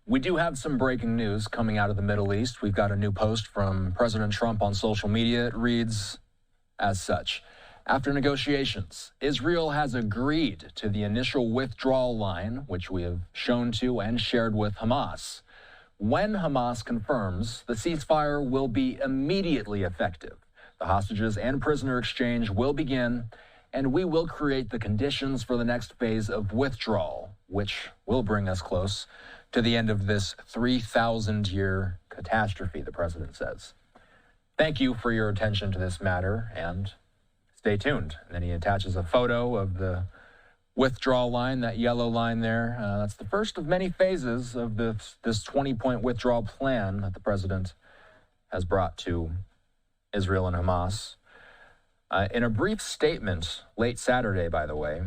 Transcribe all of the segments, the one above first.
We do have some breaking news coming out of the Middle East. We've got a new post from President Trump on social media. It reads as such. After negotiations, Israel has agreed to the initial withdrawal line, which we have shown to and shared with Hamas. When Hamas confirms, the ceasefire will be immediately effective. The hostages and prisoner exchange will begin, and we will create the conditions for the next phase of withdrawal, which will bring us close to the end of this 3,000-year catastrophe, the president says. Thank you for your attention to this matter, and stay tuned. And then he attaches a photo of the withdrawal line, that yellow line there. That's the first of many phases of this 20-point withdrawal plan that the president has brought to Israel and Hamas. In a brief statement late Saturday, by the way,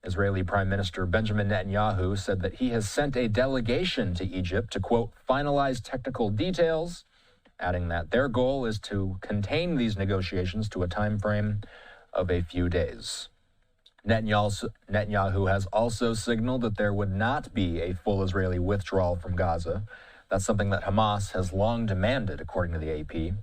Israeli Prime Minister Benjamin Netanyahu said that he has sent a delegation to Egypt to, quote, finalize technical details, adding that their goal is to contain these negotiations to a time frame of a few days. Netanyahu has also signaled that there would not be a full Israeli withdrawal from Gaza. That's something that Hamas has long demanded, according to the AP.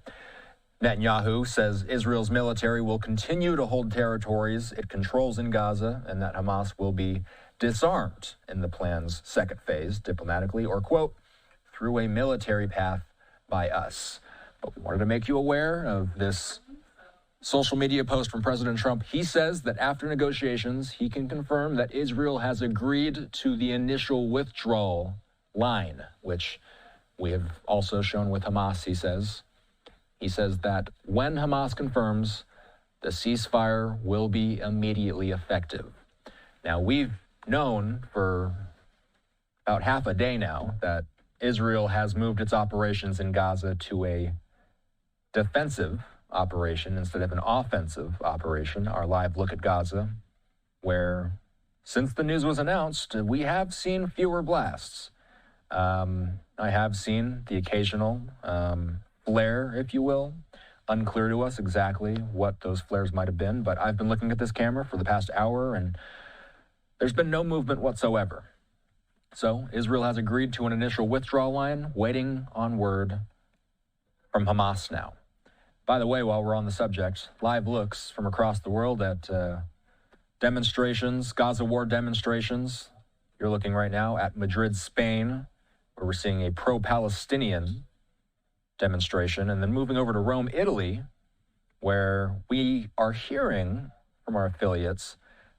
Netanyahu says Israel's military will continue to hold territories it controls in Gaza and that Hamas will be disarmed in the plan's second phase, diplomatically, or, quote, through a military path by us. But we wanted to make you aware of this social media post from President Trump. He says that after negotiations, he can confirm that Israel has agreed to the initial withdrawal line, which we have also shown with Hamas, he says. He says that when Hamas confirms, the ceasefire will be immediately effective. Now, we've known for about half a day now that Israel has moved its operations in Gaza to a defensive operation instead of an offensive operation. Our live look at Gaza, where since the news was announced, we have seen fewer blasts. I have seen the occasional flare, if you will. Unclear to us exactly what those flares might have been, but I've been looking at this camera for the past hour, and there's been no movement whatsoever. So Israel has agreed to an initial withdrawal line, waiting on word from Hamas now. By the way, while we're on the subject, live looks from across the world at demonstrations, Gaza war demonstrations. You're looking right now at Madrid, Spain, where we're seeing a pro-Palestinian demonstration, and then moving over to Rome, Italy, where we are hearing from our affiliates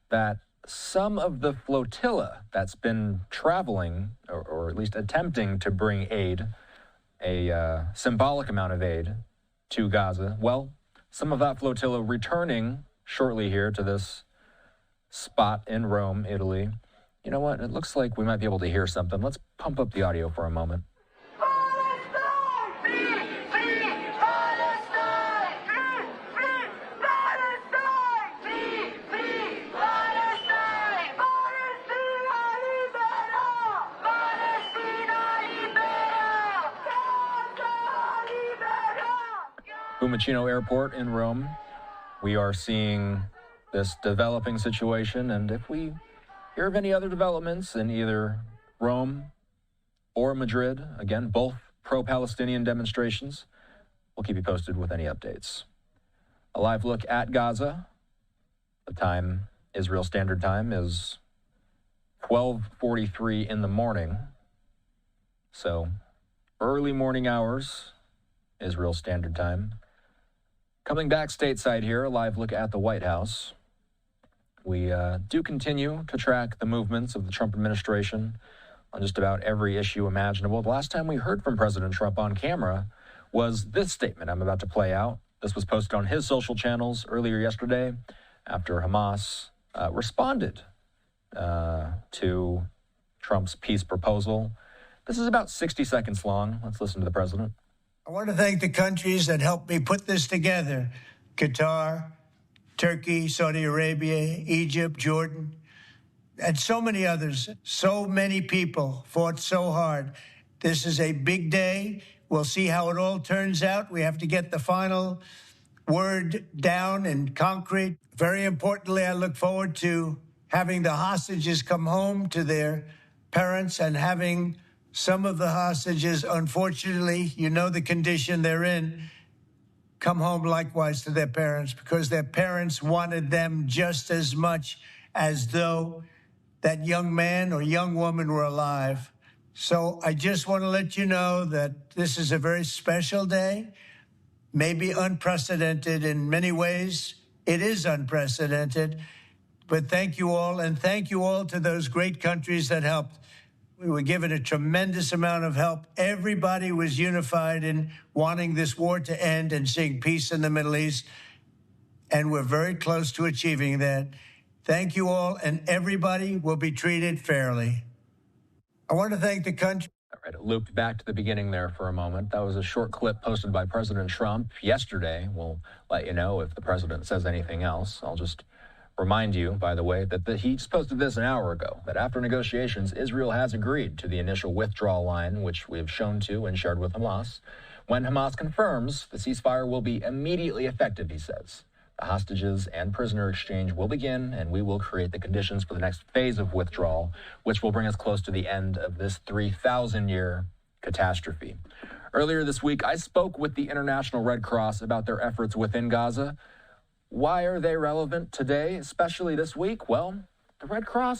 that some of the flotilla that's been traveling, or at least attempting to bring aid, a symbolic amount of aid, to Gaza, well, some of that flotilla returning shortly here to this spot in Rome, Italy. You know what? It looks like we might be able to hear something. Let's pump up the audio for a moment. Fiumicino Airport in Rome. We are seeing this developing situation, and if we hear of any other developments in either Rome or Madrid, again, both pro-Palestinian demonstrations, we'll keep you posted with any updates. A live look at Gaza. The time, Israel Standard Time, is 12:43 in the morning. So, early morning hours, Israel Standard Time. Coming back stateside here, a live look at the White House. We do continue to track the movements of the Trump administration on just about every issue imaginable. The last time we heard from President Trump on camera was this statement I'm about to play out. This was posted on his social channels earlier yesterday after Hamas responded to Trump's peace proposal. This is about 60 seconds long. Let's listen to the president. I want to thank the countries that helped me put this together. Qatar, Turkey, Saudi Arabia, Egypt, Jordan, and so many others. So many people fought so hard. This is a big day. We'll see how it all turns out. We have to get the final word down in concrete. Very importantly, I look forward to having the hostages come home to their parents and having Some of the hostages, unfortunately, you know the condition they're in, come home likewise to their parents because their parents wanted them just as much as though that young man or young woman were alive. So I just want to let you know that this is a very special day, maybe unprecedented in many ways. It is unprecedented, but thank you all, and thank you all to those great countries that helped. We were given a tremendous amount of help. Everybody was unified in wanting this war to end and seeing peace in the Middle East, and we're very close to achieving that. Thank you all, and everybody will be treated fairly. I want to thank the country. All right, it looped back to the beginning there for a moment. That was a short clip posted by President Trump yesterday. We'll let you know if the president says anything else. I'll just remind you, by the way, that he just posted this an hour ago, that after negotiations, Israel has agreed to the initial withdrawal line, which we have shown to and shared with Hamas. When Hamas confirms, the ceasefire will be immediately effective, he says. The hostages and prisoner exchange will begin, and we will create the conditions for the next phase of withdrawal, which will bring us close to the end of this 3,000-year catastrophe. Earlier this week, I spoke with the International Red Cross about their efforts within Gaza. Why are they relevant today, especially this week? Well, the Red Cross